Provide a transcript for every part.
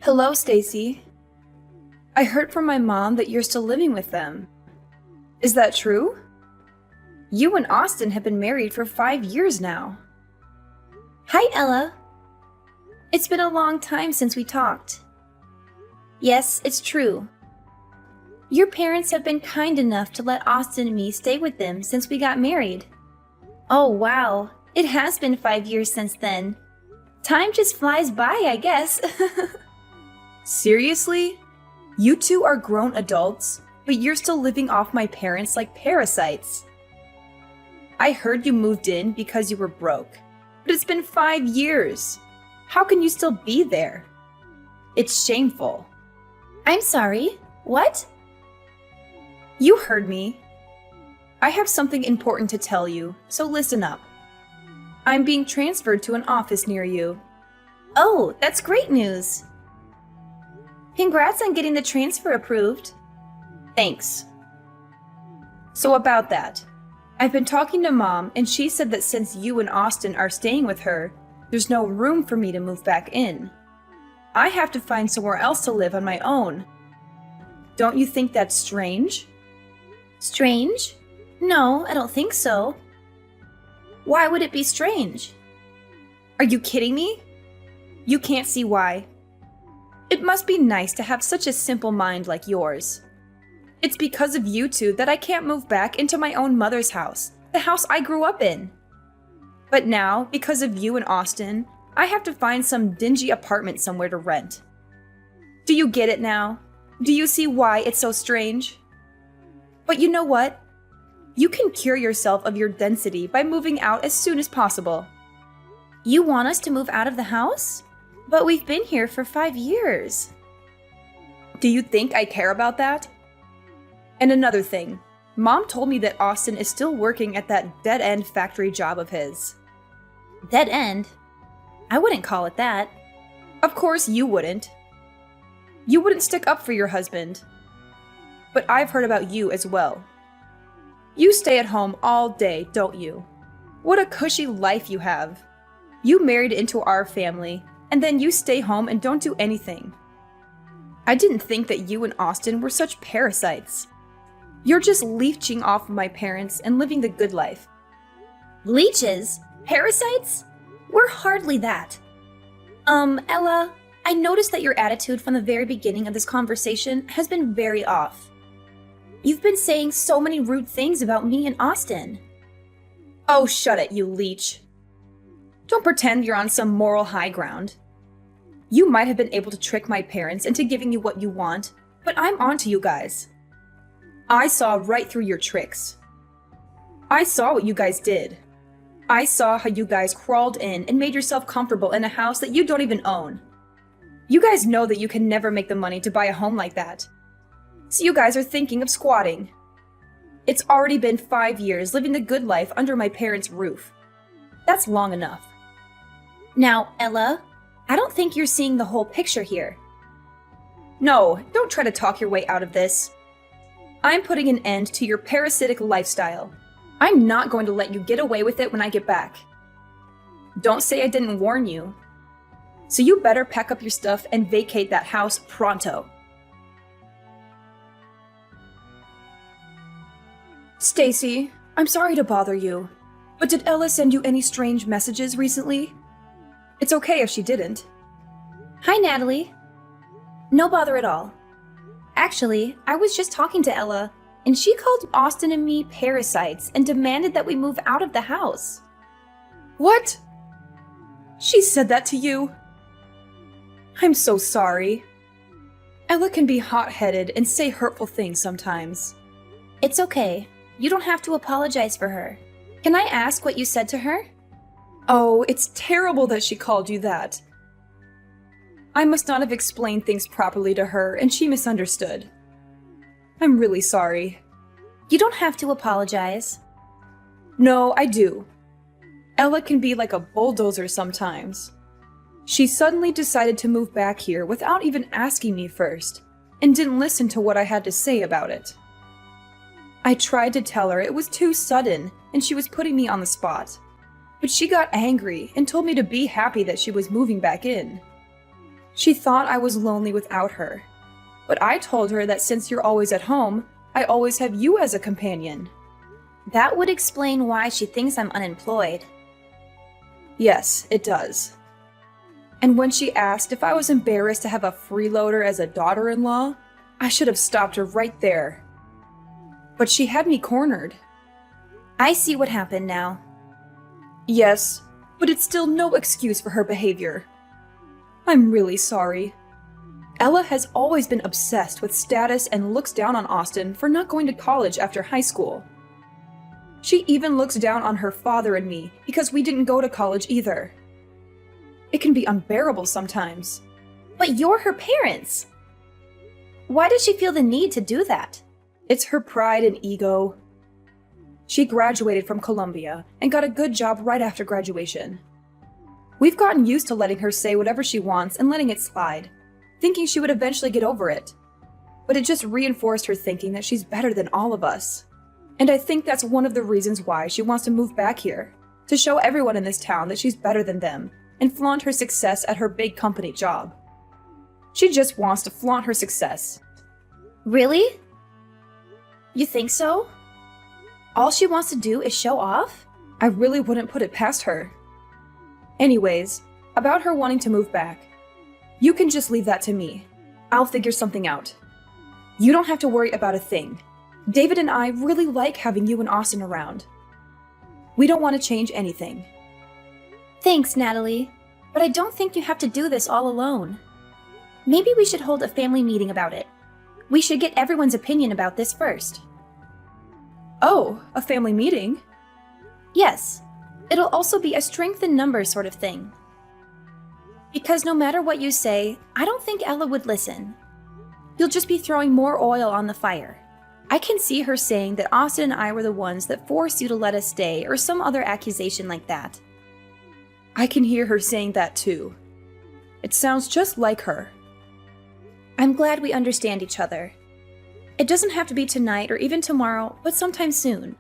Hello, Stacy. I heard from my mom that you're still living with them. Is that true? You and Austin have been married for 5 years now. Hi, Ella. It's been a long time since we talked. Yes, it's true. Your parents have been kind enough to let Austin and me stay with them since we got married. Oh, wow. It has been 5 years since then. Time just flies by, I guess. Seriously? You two are grown adults, but you're still living off my parents like parasites. I heard you moved in because you were broke, but it's been 5 years. How can you still be there? It's shameful. I'm sorry. What? You heard me. I have something important to tell you, so listen up. I'm being transferred to an office near you. Oh, that's great news. Congrats on getting the transfer approved. Thanks. So about that, I've been talking to Mom, and she said that since you and Austin are staying with her, there's no room for me to move back in. I have to find somewhere else to live on my own. Don't you think that's strange? Strange? No, I don't think so. Why would it be strange? Are you kidding me? You can't see why. It must be nice to have such a simple mind like yours. It's because of you two that I can't move back into my own mother's house, the house I grew up in. But now, because of you and Austin, I have to find some dingy apartment somewhere to rent. Do you get it now? Do you see why it's so strange? But you know what? You can cure yourself of your density by moving out as soon as possible. You want us to move out of the house? But we've been here for 5 years. Do you think I care about that? And another thing, Mom told me that Austin is still working at that dead-end factory job of his. Dead end? I wouldn't call it that. Of course you wouldn't. You wouldn't stick up for your husband. But I've heard about you as well. You stay at home all day, don't you? What a cushy life you have. You married into our family, and then you stay home and don't do anything. I didn't think that you and Austin were such parasites. You're just leeching off of my parents and living the good life. Leeches? Parasites? We're hardly that. Ella, I noticed that your attitude from the very beginning of this conversation has been very off. You've been saying so many rude things about me and Austin. Oh, shut it, you leech. Don't pretend you're on some moral high ground. You might have been able to trick my parents into giving you what you want, but I'm onto you guys. I saw right through your tricks. I saw what you guys did. I saw how you guys crawled in and made yourself comfortable in a house that you don't even own. You guys know that you can never make the money to buy a home like that. So you guys are thinking of squatting. It's already been 5 years living the good life under my parents' roof. That's long enough. Now, Ella, I don't think you're seeing the whole picture here. No, don't try to talk your way out of this. I'm putting an end to your parasitic lifestyle. I'm not going to let you get away with it when I get back. Don't say I didn't warn you. So you better pack up your stuff and vacate that house pronto. Stacy, I'm sorry to bother you, but did Ella send you any strange messages recently? It's okay if she didn't. Hi, Natalie. No bother at all. Actually, I was just talking to Ella, and she called Austin and me parasites and demanded that we move out of the house. What? She said that to you? I'm so sorry. Ella can be hot-headed and say hurtful things sometimes. It's okay. You don't have to apologize for her. Can I ask what you said to her? Oh, it's terrible that she called you that. I must not have explained things properly to her, and she misunderstood. I'm really sorry. You don't have to apologize. No, I do. Ella can be like a bulldozer sometimes. She suddenly decided to move back here without even asking me first, and didn't listen to what I had to say about it. I tried to tell her it was too sudden, and she was putting me on the spot. But she got angry and told me to be happy that she was moving back in. She thought I was lonely without her. But I told her that since you're always at home, I always have you as a companion. That would explain why she thinks I'm unemployed. Yes, it does. And when she asked if I was embarrassed to have a freeloader as a daughter-in-law, I should have stopped her right there. But she had me cornered. I see what happened now. Yes, but it's still no excuse for her behavior. I'm really sorry. Ella has always been obsessed with status and looks down on Austin for not going to college after high school. She even looks down on her father and me because we didn't go to college either. It can be unbearable sometimes. But you're her parents. Why does she feel the need to do that? It's her pride and ego. She graduated from Columbia and got a good job right after graduation. We've gotten used to letting her say whatever she wants and letting it slide, thinking she would eventually get over it. But it just reinforced her thinking that she's better than all of us. And I think that's one of the reasons why she wants to move back here, to show everyone in this town that she's better than them and flaunt her success at her big company job. She just wants to flaunt her success. Really? You think so? All she wants to do is show off? I really wouldn't put it past her. Anyways, about her wanting to move back. You can just leave that to me. I'll figure something out. You don't have to worry about a thing. David and I really like having you and Austin around. We don't want to change anything. Thanks, Natalie. But I don't think you have to do this all alone. Maybe we should hold a family meeting about it. We should get everyone's opinion about this first. Oh, a family meeting? Yes. It'll also be a strength in numbers sort of thing. Because no matter what you say, I don't think Ella would listen. You'll just be throwing more oil on the fire. I can see her saying that Austin and I were the ones that forced you to let us stay, or some other accusation like that. I can hear her saying that too. It sounds just like her. I'm glad we understand each other. It doesn't have to be tonight or even tomorrow, but sometime soon.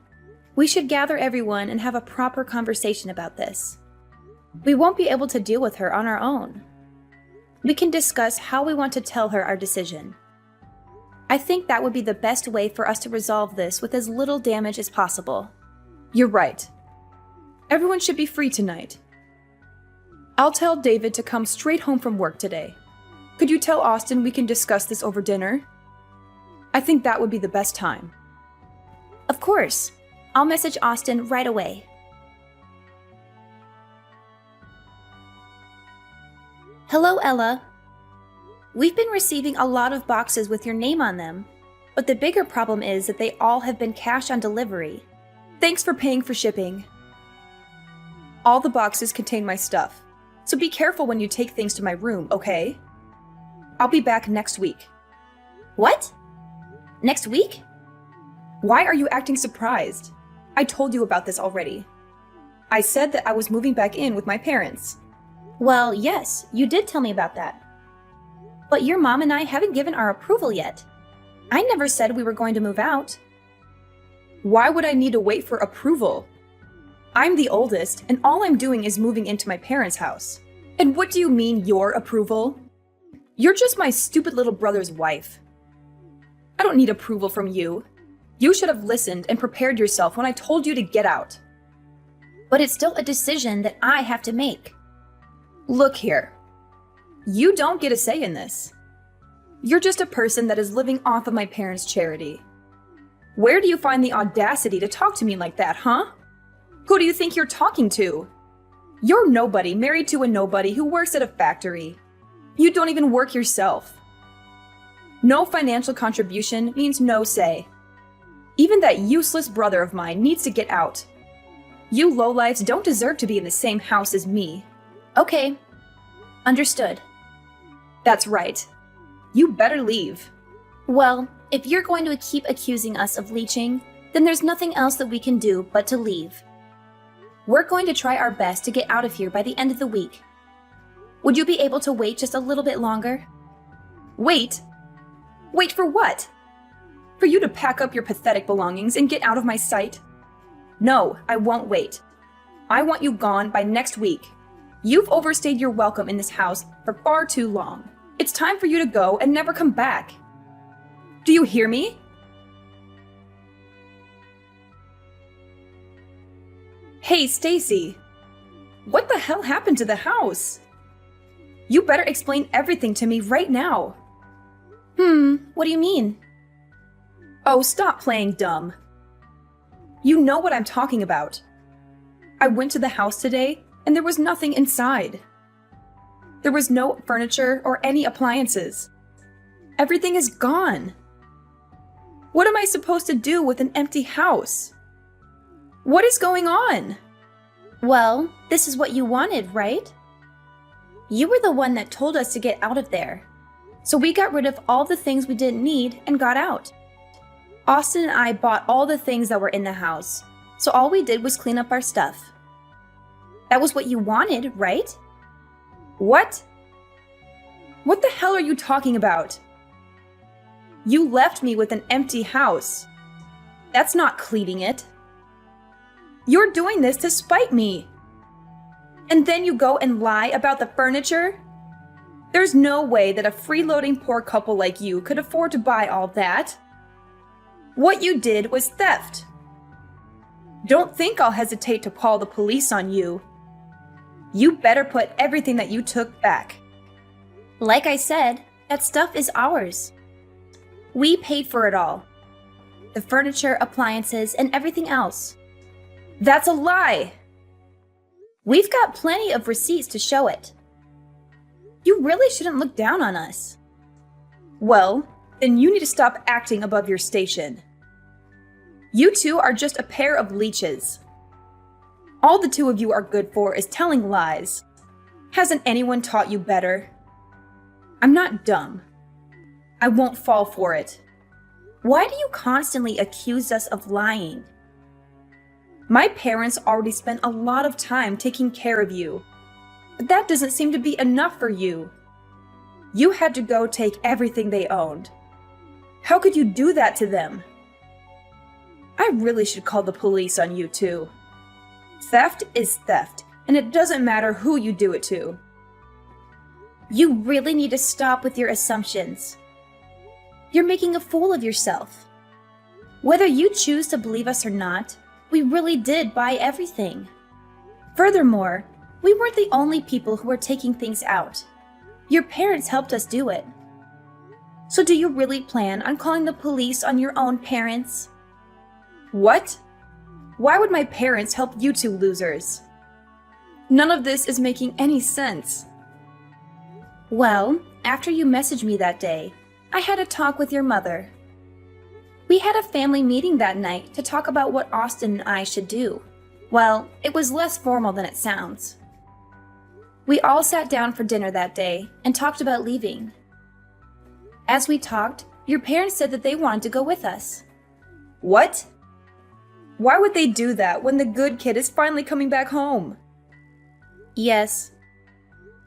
We should gather everyone and have a proper conversation about this. We won't be able to deal with her on our own. We can discuss how we want to tell her our decision. I think that would be the best way for us to resolve this with as little damage as possible. You're right. Everyone should be free tonight. I'll tell David to come straight home from work today. Could you tell Austin we can discuss this over dinner? I think that would be the best time. Of course. I'll message Austin right away. Hello, Ella. We've been receiving a lot of boxes with your name on them, but the bigger problem is that they all have been cash on delivery. Thanks for paying for shipping. All the boxes contain my stuff, so be careful when you take things to my room, okay? I'll be back next week. What? Next week? Why are you acting surprised? I told you about this already. I said that I was moving back in with my parents. Well, yes, you did tell me about that. But your mom and I haven't given our approval yet. I never said we were going to move out. Why would I need to wait for approval? I'm the oldest, and all I'm doing is moving into my parents' house. And what do you mean, your approval? You're just my stupid little brother's wife. I don't need approval from you. You should have listened and prepared yourself when I told you to get out. But it's still a decision that I have to make. Look here. You don't get a say in this. You're just a person that is living off of my parents' charity. Where do you find the audacity to talk to me like that, huh? Who do you think you're talking to? You're nobody married to a nobody who works at a factory. You don't even work yourself. No financial contribution means no say. Even that useless brother of mine needs to get out. You lowlifes don't deserve to be in the same house as me. Okay. Understood. That's right. You better leave. Well, if you're going to keep accusing us of leeching, then there's nothing else that we can do but to leave. We're going to try our best to get out of here by the end of the week. Would you be able to wait just a little bit longer? Wait? Wait for what? For you to pack up your pathetic belongings and get out of my sight? No, I won't wait. I want you gone by next week. You've overstayed your welcome in this house for far too long. It's time for you to go and never come back. Do you hear me? Hey, Stacy. What the hell happened to the house? You better explain everything to me right now. What do you mean? Oh, stop playing dumb. You know what I'm talking about. I went to the house today, and there was nothing inside. There was no furniture or any appliances. Everything is gone. What am I supposed to do with an empty house? What is going on? Well, this is what you wanted, right? You were the one that told us to get out of there. So we got rid of all the things we didn't need and got out. Austin and I bought all the things that were in the house, so all we did was clean up our stuff. That was what you wanted, right? What? What the hell are you talking about? You left me with an empty house. That's not cleaning it. You're doing this to spite me. And then you go and lie about the furniture? There's no way that a freeloading poor couple like you could afford to buy all that. What you did was theft. Don't think I'll hesitate to call the police on you. You better put everything that you took back. Like I said, that stuff is ours. We paid for it all. The furniture, appliances, and everything else. That's a lie! We've got plenty of receipts to show it. You really shouldn't look down on us. Well, then you need to stop acting above your station. You two are just a pair of leeches. All the two of you are good for is telling lies. Hasn't anyone taught you better? I'm not dumb. I won't fall for it. Why do you constantly accuse us of lying? My parents already spent a lot of time taking care of you. But that doesn't seem to be enough for you. You had to go take everything they owned. How could you do that to them? I really should call the police on you too. Theft is theft, and it doesn't matter who you do it to. You really need to stop with your assumptions. You're making a fool of yourself. Whether you choose to believe us or not, we really did buy everything. Furthermore, we weren't the only people who were taking things out. Your parents helped us do it. So do you really plan on calling the police on your own parents? What? Why would my parents help you two losers? None of this is making any sense. Well, after you messaged me that day, I had a talk with your mother. We had a family meeting that night to talk about what Austin and I should do. Well, it was less formal than it sounds. We all sat down for dinner that day and talked about leaving. As we talked, your parents said that they wanted to go with us. What? Why would they do that when the good kid is finally coming back home? Yes.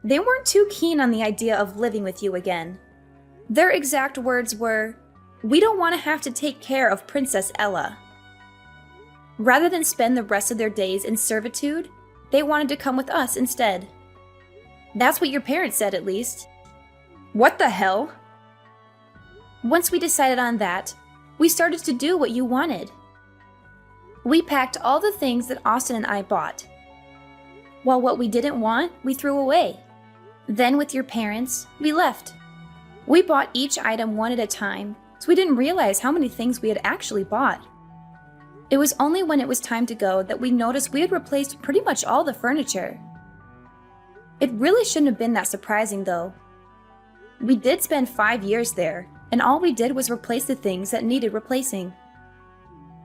They weren't too keen on the idea of living with you again. Their exact words were, "We don't want to have to take care of Princess Ella." Rather than spend the rest of their days in servitude, they wanted to come with us instead. That's what your parents said, at least. What the hell? Once we decided on that, we started to do what you wanted. We packed all the things that Austin and I bought. While what we didn't want, we threw away. Then with your parents, we left. We bought each item one at a time, so we didn't realize how many things we had actually bought. It was only when it was time to go that we noticed we had replaced pretty much all the furniture. It really shouldn't have been that surprising, though. We did spend 5 years there, and all we did was replace the things that needed replacing.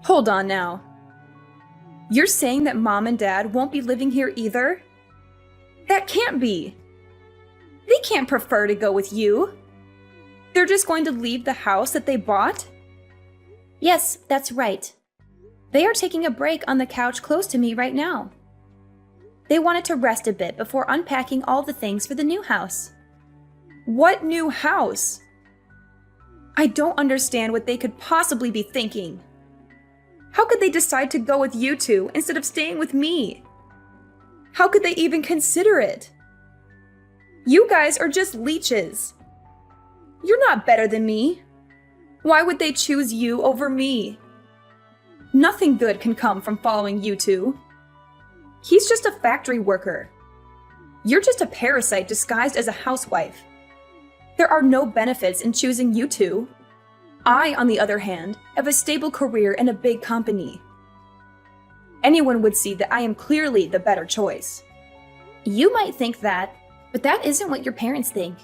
Hold on now. You're saying that Mom and Dad won't be living here either? That can't be. They can't prefer to go with you. They're just going to leave the house that they bought? Yes, that's right. They are taking a break on the couch close to me right now. They wanted to rest a bit before unpacking all the things for the new house. What new house? I don't understand what they could possibly be thinking. How could they decide to go with you two instead of staying with me? How could they even consider it? You guys are just leeches. You're not better than me. Why would they choose you over me? Nothing good can come from following you two. He's just a factory worker. You're just a parasite disguised as a housewife. There are no benefits in choosing you two. I, on the other hand, have a stable career in a big company. Anyone would see that I am clearly the better choice. You might think that, but that isn't what your parents think.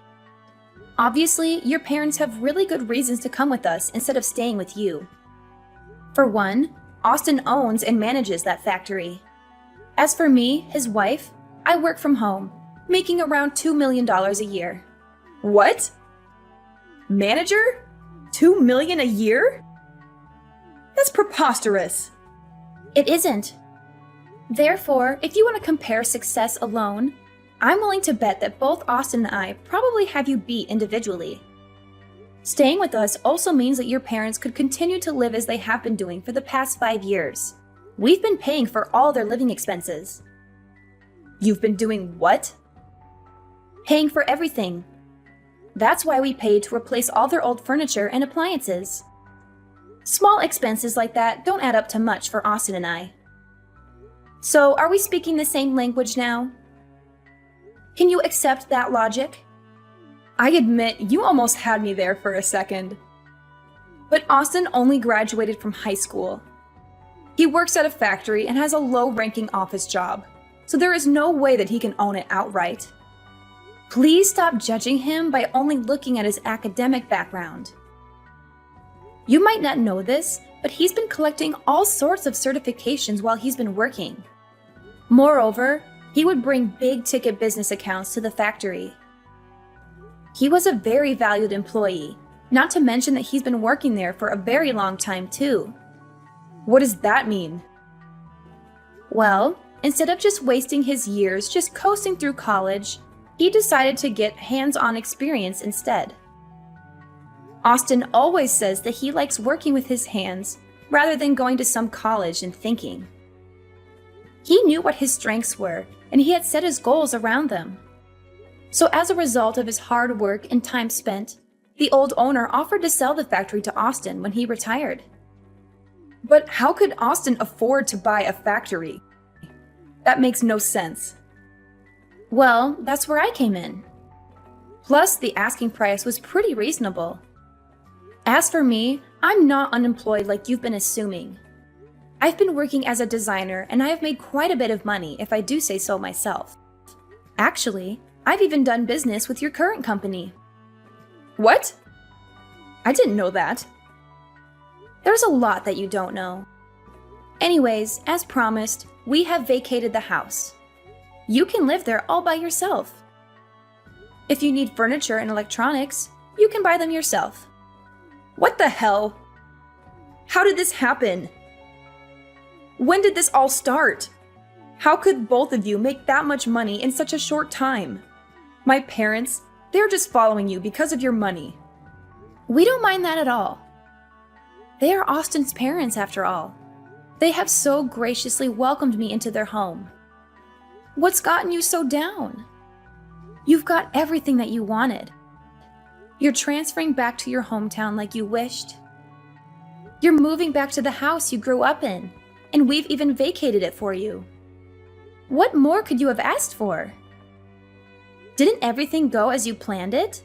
Obviously, your parents have really good reasons to come with us instead of staying with you. For one, Austin owns and manages that factory. As for me, his wife, I work from home, making around $2 million a year. What? Manager? $2 million a year? That's preposterous. It isn't. Therefore, if you want to compare success alone, I'm willing to bet that both Austin and I probably have you beat individually. Staying with us also means that your parents could continue to live as they have been doing for the past 5 years. We've been paying for all their living expenses. You've been doing what? Paying for everything. That's why we paid to replace all their old furniture and appliances. Small expenses like that don't add up to much for Austin and I. So, are we speaking the same language now? Can you accept that logic? I admit you almost had me there for a second. But Austin only graduated from high school. He works at a factory and has a low-ranking office job, so there is no way that he can own it outright. Please stop judging him by only looking at his academic background. You might not know this, but he's been collecting all sorts of certifications while he's been working. Moreover, he would bring big-ticket business accounts to the factory. He was a very valued employee, not to mention that he's been working there for a very long time too. What does that mean? Well, instead of just wasting his years just coasting through college, he decided to get hands-on experience instead. Austin always says that he likes working with his hands rather than going to some college and thinking. He knew what his strengths were, and he had set his goals around them. So as a result of his hard work and time spent, the old owner offered to sell the factory to Austin when he retired. But how could Austin afford to buy a factory? That makes no sense. Well, that's where I came in. Plus, the asking price was pretty reasonable. As for me, I'm not unemployed like you've been assuming. I've been working as a designer and I have made quite a bit of money if I do say so myself. Actually, I've even done business with your current company. What? I didn't know that. There's a lot that you don't know. Anyways, as promised, we have vacated the house. You can live there all by yourself. If you need furniture and electronics, you can buy them yourself. What the hell? How did this happen? When did this all start? How could both of you make that much money in such a short time? My parents, they're just following you because of your money. We don't mind that at all. They are Austin's parents, after all. They have so graciously welcomed me into their home. What's gotten you so down? You've got everything that you wanted. You're transferring back to your hometown like you wished. You're moving back to the house you grew up in, and we've even vacated it for you. What more could you have asked for? Didn't everything go as you planned it?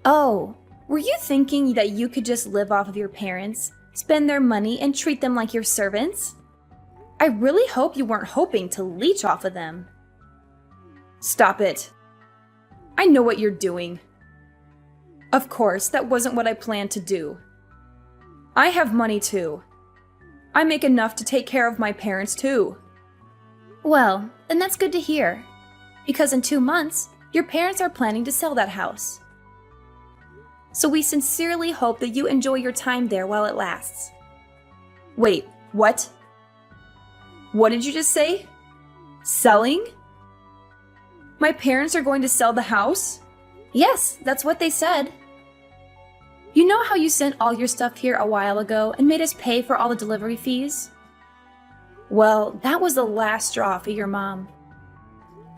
Oh, were you thinking that you could just live off of your parents, spend their money, and treat them like your servants? I really hope you weren't hoping to leech off of them. Stop it. I know what you're doing. Of course, that wasn't what I planned to do. I have money too. I make enough to take care of my parents too. Well, then that's good to hear. Because in 2 months, your parents are planning to sell that house. So we sincerely hope that you enjoy your time there while it lasts. Wait, what? What did you just say? Selling? My parents are going to sell the house? Yes, that's what they said. You know how you sent all your stuff here a while ago and made us pay for all the delivery fees? Well, that was the last straw for your mom.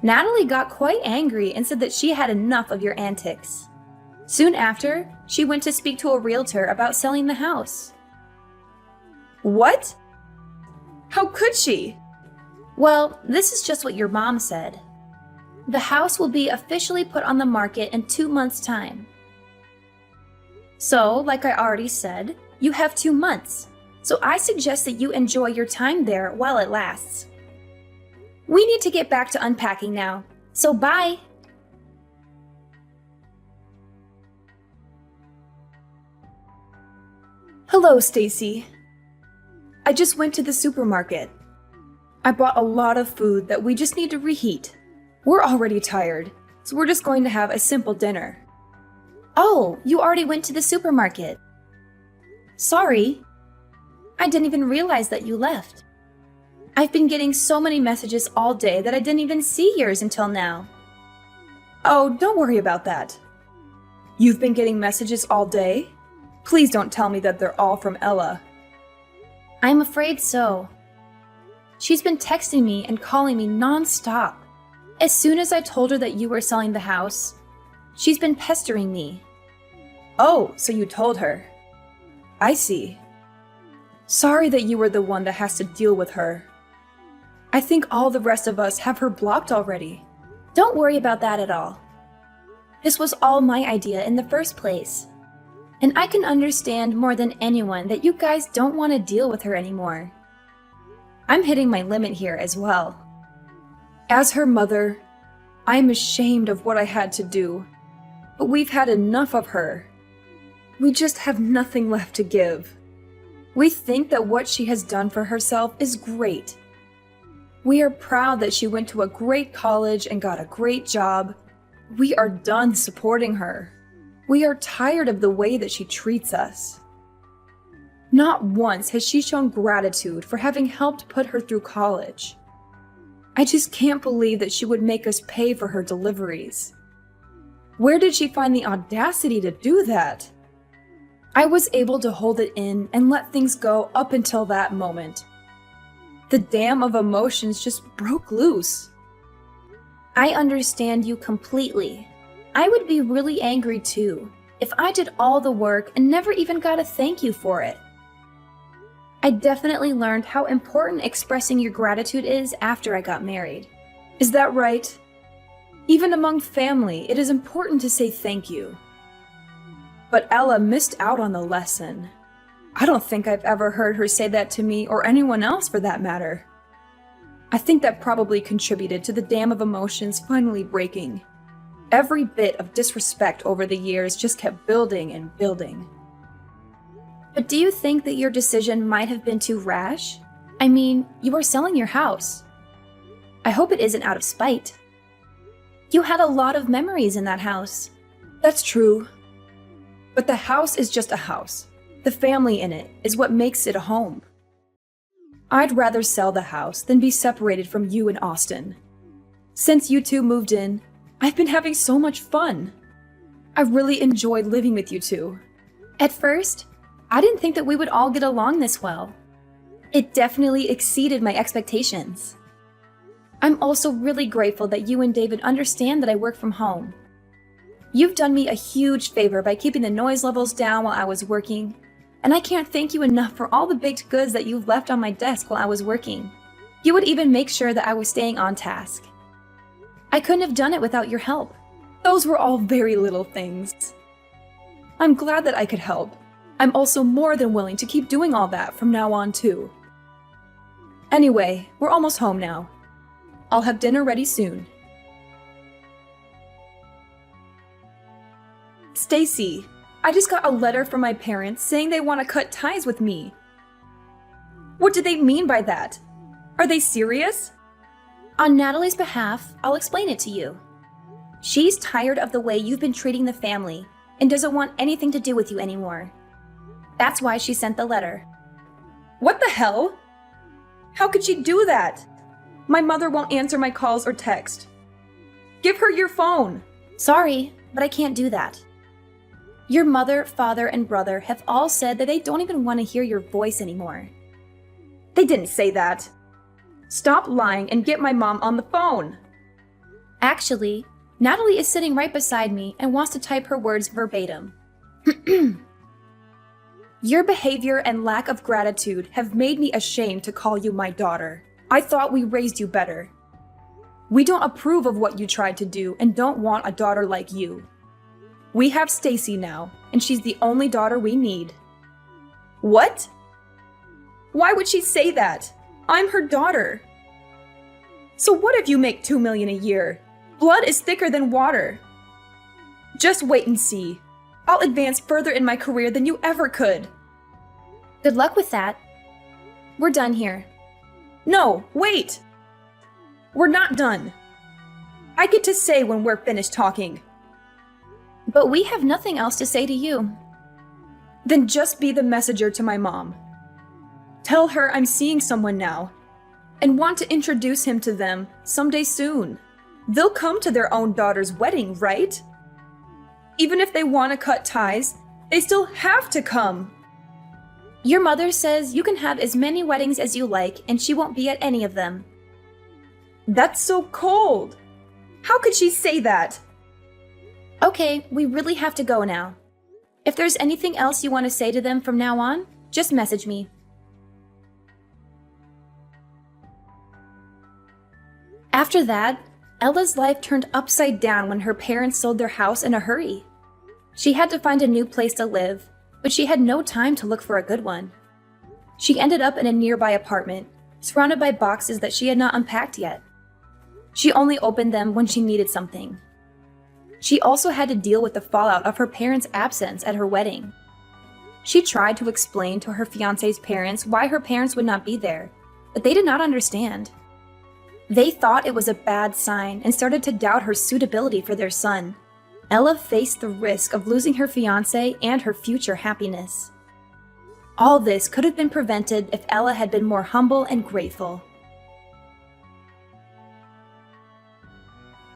Natalie got quite angry and said that she had enough of your antics. Soon after, she went to speak to a realtor about selling the house. What? How could she? Well, this is just what your mom said. The house will be officially put on the market in 2 months' time. So, like I already said, you have 2 months. So I suggest that you enjoy your time there while it lasts. We need to get back to unpacking now, so bye! Hello, Stacy. I just went to the supermarket. I bought a lot of food that we just need to reheat. We're already tired, so we're just going to have a simple dinner. Oh, you already went to the supermarket. Sorry. I didn't even realize that you left. I've been getting so many messages all day that I didn't even see yours until now. Oh, don't worry about that. You've been getting messages all day? Please don't tell me that they're all from Ella. I'm afraid so. She's been texting me and calling me non-stop. As soon as I told her that you were selling the house, she's been pestering me. Oh, so you told her. I see. Sorry that you were the one that has to deal with her. I think all the rest of us have her blocked already. Don't worry about that at all. This was all my idea in the first place. And I can understand more than anyone that you guys don't want to deal with her anymore. I'm hitting my limit here as well. As her mother, I'm ashamed of what I had to do. But we've had enough of her. We just have nothing left to give. We think that what she has done for herself is great. We are proud that she went to a great college and got a great job. We are done supporting her. We are tired of the way that she treats us. Not once has she shown gratitude for having helped put her through college. I just can't believe that she would make us pay for her deliveries. Where did she find the audacity to do that? I was able to hold it in and let things go up until that moment. The dam of emotions just broke loose. I understand you completely. I would be really angry too if I did all the work and never even got a thank you for it. I definitely learned how important expressing your gratitude is after I got married. Is that right? Even among family, it is important to say thank you. But Ella missed out on the lesson. I don't think I've ever heard her say that to me or anyone else for that matter. I think that probably contributed to the dam of emotions finally breaking. Every bit of disrespect over the years just kept building and building. But do you think that your decision might have been too rash? I mean, you are selling your house. I hope it isn't out of spite. You had a lot of memories in that house. That's true. But the house is just a house. The family in it is what makes it a home. I'd rather sell the house than be separated from you and Austin. Since you two moved in, I've been having so much fun. I really enjoyed living with you two. At first, I didn't think that we would all get along this well. It definitely exceeded my expectations. I'm also really grateful that you and David understand that I work from home. You've done me a huge favor by keeping the noise levels down while I was working, and I can't thank you enough for all the baked goods that you've left on my desk while I was working. You would even make sure that I was staying on task. I couldn't have done it without your help. Those were all very little things. I'm glad that I could help. I'm also more than willing to keep doing all that from now on too. Anyway, we're almost home now. I'll have dinner ready soon. Stacy, I just got a letter from my parents saying they want to cut ties with me. What do they mean by that? Are they serious? On Natalie's behalf, I'll explain it to you. She's tired of the way you've been treating the family and doesn't want anything to do with you anymore. That's why she sent the letter. What the hell? How could she do that? My mother won't answer my calls or text. Give her your phone. Sorry, but I can't do that. Your mother, father, and brother have all said that they don't even want to hear your voice anymore. They didn't say that. Stop lying and get my mom on the phone. Actually, Natalie is sitting right beside me and wants to type her words verbatim. Your behavior and lack of gratitude have made me ashamed to call you my daughter. I thought we raised you better. We don't approve of what you tried to do and don't want a daughter like you. We have Stacy now, and she's the only daughter we need. What? Why would she say that? I'm her daughter. So what if you make $2 million a year? Blood is thicker than water. Just wait and see. I'll advance further in my career than you ever could. Good luck with that. We're done here. No, wait! We're not done. I get to say when we're finished talking. But we have nothing else to say to you. Then just be the messenger to my mom. Tell her I'm seeing someone now, and want to introduce him to them someday soon. They'll come to their own daughter's wedding, right? Even if they want to cut ties, they still have to come. Your mother says you can have as many weddings as you like, and she won't be at any of them. That's so cold. How could she say that? Okay, we really have to go now. If there's anything else you want to say to them from now on, just message me. After that, Ella's life turned upside down when her parents sold their house in a hurry. She had to find a new place to live, but she had no time to look for a good one. She ended up in a nearby apartment, surrounded by boxes that she had not unpacked yet. She only opened them when she needed something. She also had to deal with the fallout of her parents' absence at her wedding. She tried to explain to her fiancé's parents why her parents would not be there, but they did not understand. They thought it was a bad sign and started to doubt her suitability for their son. Ella faced the risk of losing her fiancé and her future happiness. All this could have been prevented if Ella had been more humble and grateful.